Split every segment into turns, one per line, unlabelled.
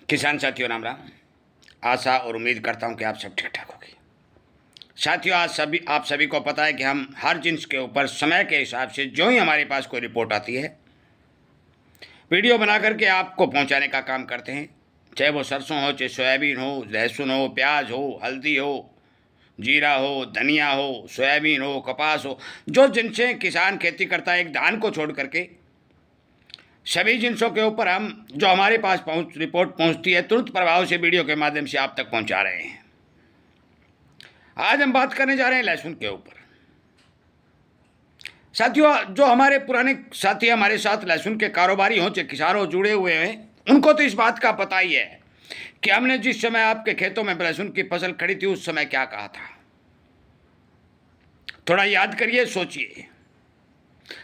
किसान साथियों राम राम। आशा और उम्मीद करता हूं कि आप सब ठीक ठाक होंगे। साथियों, आज आप सभी को पता है कि हम हर जिन्स के ऊपर समय के हिसाब से जो ही हमारे पास कोई रिपोर्ट आती है, वीडियो बना करके आपको पहुंचाने का काम करते हैं। चाहे वो सरसों हो, चाहे सोयाबीन हो, लहसुन हो, प्याज हो, हल्दी हो, जीरा हो, धनिया हो, सोयाबीन हो, कपास हो, जो जिनसे किसान खेती करता है, एक धान को छोड़ करके सभी जिनसों के ऊपर हम जो हमारे पास रिपोर्ट पहुंचती है, तुरंत प्रभाव से वीडियो के माध्यम से आप तक पहुंचा रहे हैं। आज हम बात करने जा रहे हैं लहसुन के ऊपर। साथियों, जो हमारे पुराने साथी हमारे साथ लहसुन के कारोबारी हों, चाहे किसान हो, जुड़े हुए हैं, उनको तो इस बात का पता ही है कि हमने जिस समय आपके खेतों में लहसुन की फसल खड़ी थी, उस समय क्या कहा था। थोड़ा याद करिए, सोचिए।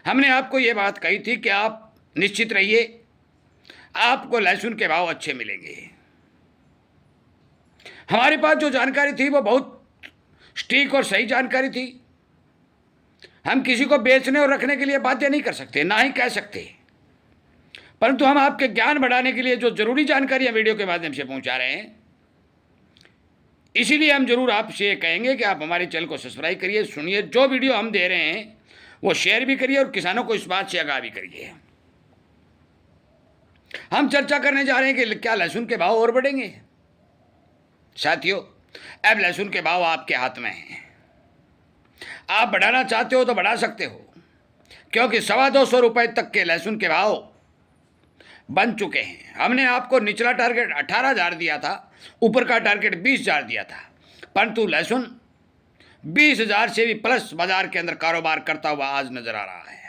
हमने आपको ये बात कही थी कि आप निश्चित रहिए, आपको लहसुन के भाव अच्छे मिलेंगे। हमारे पास जो जानकारी थी वो बहुत सटीक और सही जानकारी थी। हम किसी को बेचने और रखने के लिए बाध्य नहीं कर सकते, ना ही कह सकते, परंतु हम आपके ज्ञान बढ़ाने के लिए जो जरूरी जानकारियां वीडियो के माध्यम से पहुंचा रहे हैं, इसीलिए हम जरूर आपसे ये कहेंगे कि आप हमारे चैनल को सब्सक्राइब करिए, सुनिए, जो वीडियो हम दे रहे हैं वो शेयर भी करिए और किसानों को इस बात से आगाह भी करिए। हम चर्चा करने जा रहे हैं कि क्या लहसुन के भाव और बढ़ेंगे। साथियों, अब लहसुन के भाव आपके हाथ में हैं। आप बढ़ाना चाहते हो तो बढ़ा सकते हो, क्योंकि 225 रुपए तक के लहसुन के भाव बन चुके हैं। हमने आपको निचला टारगेट 18,000 दिया था, ऊपर का टारगेट 20,000 दिया था, परंतु लहसुन 20,000 से भी प्लस बाजार के अंदर कारोबार करता हुआ आज नजर आ रहा है।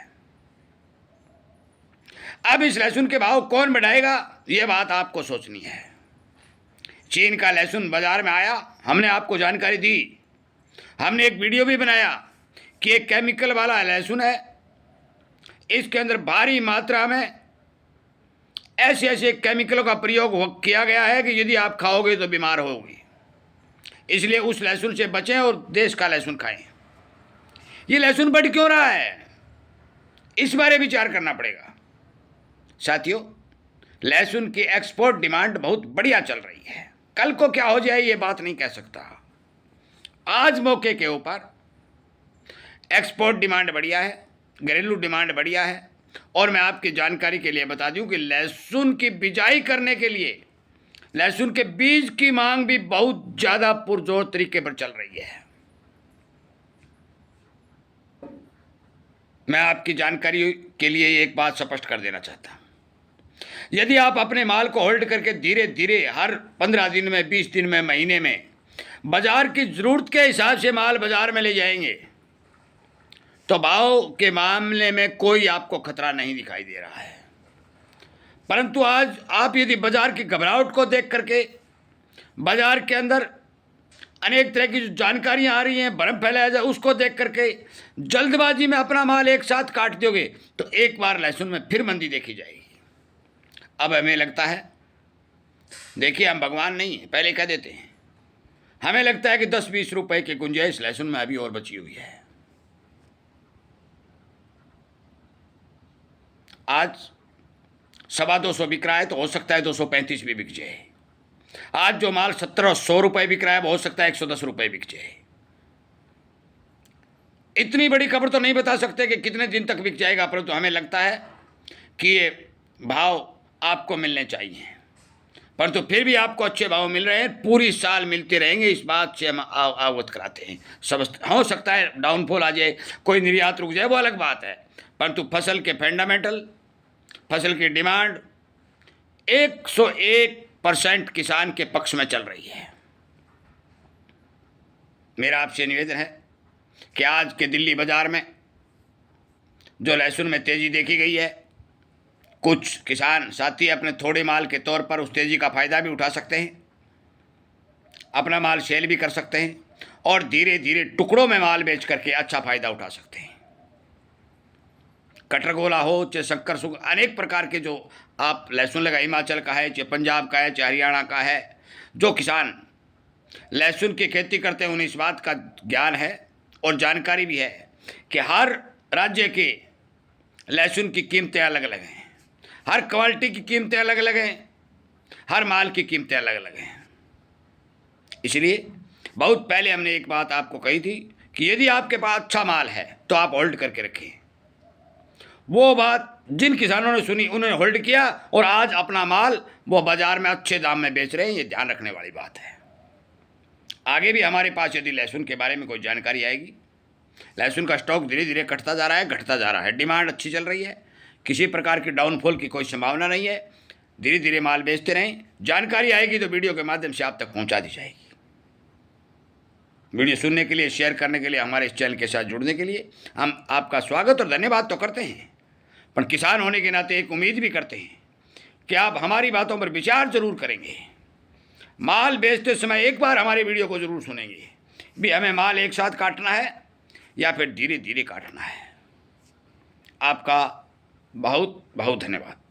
अब इस लहसुन के भाव कौन बढ़ाएगा, यह बात आपको सोचनी है। चीन का लहसुन बाजार में आया, हमने आपको जानकारी दी, हमने एक वीडियो भी बनाया कि एक केमिकल वाला लहसुन है, इसके अंदर भारी मात्रा में ऐसे ऐसे केमिकलों का प्रयोग किया गया है कि यदि आप खाओगे तो बीमार होगी। इसलिए उस लहसुन से बचें और देश का लहसुन खाएं। ये लहसुन बढ़ क्यों रहा है, इस बारे विचार करना पड़ेगा। साथियों, लहसुन की एक्सपोर्ट डिमांड बहुत बढ़िया चल रही है। कल को क्या हो जाए ये बात नहीं कह सकता। आज मौके के ऊपर एक्सपोर्ट डिमांड बढ़िया है, घरेलू डिमांड बढ़िया है। और मैं आपकी जानकारी के लिए बता दूं कि लहसुन की बिजाई करने के लिए लहसुन के बीज की मांग भी बहुत ज्यादा पुरजोर तरीके पर चल रही है। मैं आपकी जानकारी के लिए एक बात स्पष्ट कर देना चाहता हूं। यदि आप अपने माल को होल्ड करके धीरे धीरे हर 15 दिन में, 20 दिन में, महीने में बाजार की जरूरत के हिसाब से माल बाजार में ले जाएंगे तो भाव के मामले में कोई आपको खतरा नहीं दिखाई दे रहा है। परंतु आज आप यदि बाजार की घबराहट को देख करके, बाजार के अंदर अनेक तरह की जो जानकारियां आ रही हैं, भ्रम फैलाया जाए, उसको देख करके जल्दबाजी में अपना माल एक साथ काट दोगे तो एक बार लहसुन में फिर मंदी देखी जाएगी। अब हमें लगता है, देखिए हम भगवान नहीं है, पहले कह देते हैं, हमें लगता है कि 10-20 रुपए की गुंजाइश लहसुन में अभी और बची हुई है। आज 225 बिक रहा है तो हो सकता है 235 भी बिक जाए। आज जो माल 70 और 100 रुपए बिक रहा है वो हो सकता है 110 रुपए बिक जाए। इतनी बड़ी खबर तो नहीं बता सकते कि कितने दिन तक बिक जाएगा, परंतु हमें लगता है कि ये भाव आपको मिलने चाहिए। परंतु फिर भी आपको अच्छे भाव मिल रहे हैं, पूरी साल मिलते रहेंगे, इस बात से हम अवगत कराते हैं। सब हो सकता है डाउनफॉल आ जाए, कोई निर्यात रुक जाए, वो अलग बात है, परंतु फसल के फंडामेंटल, फसल की डिमांड 101% किसान के पक्ष में चल रही है। मेरा आपसे निवेदन है कि आज के दिल्ली बाजार में जो लहसुन में तेजी देखी गई है, कुछ किसान साथी अपने थोड़े माल के तौर पर उस तेजी का फायदा भी उठा सकते हैं, अपना माल सेल भी कर सकते हैं और धीरे धीरे टुकड़ों में माल बेच करके अच्छा फायदा उठा सकते हैं। कटरगोला हो, चाहे शक्कर सुग, अनेक प्रकार के जो आप लहसुन लगा, हिमाचल का है, चाहे पंजाब का है, चाहे हरियाणा का है, जो किसान लहसुन की खेती करते हैं उन्हें इस बात का ज्ञान है और जानकारी भी है कि हर राज्य के लहसुन की कीमतें अलग अलग हैं, हर क्वालिटी की कीमतें अलग अलग हैं। हर माल की कीमतें अलग अलग हैं। इसलिए बहुत पहले हमने एक बात आपको कही थी कि यदि आपके पास अच्छा माल है तो आप होल्ड करके रखें। वो बात जिन किसानों ने सुनी उन्होंने होल्ड किया और आज अपना माल वो बाजार में अच्छे दाम में बेच रहे हैं। ये ध्यान रखने वाली बात है। आगे भी हमारे पास यदि लहसुन के बारे में कोई जानकारी आएगी, लहसुन का स्टॉक धीरे धीरे घटता जा रहा है, घटता जा रहा है। डिमांड अच्छी चल रही है, किसी प्रकार की डाउनफॉल की कोई संभावना नहीं है। धीरे धीरे माल बेचते रहें। जानकारी आएगी तो वीडियो के माध्यम से आप तक पहुंचा दी जाएगी। वीडियो सुनने के लिए, शेयर करने के लिए, हमारे इस चैनल के साथ जुड़ने के लिए हम आपका स्वागत और धन्यवाद तो करते हैं, पर किसान होने के नाते एक उम्मीद भी करते हैं कि आप हमारी बातों पर विचार जरूर करेंगे। माल बेचते समय एक बार हमारे वीडियो को जरूर सुनेंगे भी हमें माल एक साथ काटना है या फिर धीरे धीरे काटना है। आपका बहुत बहुत धन्यवाद।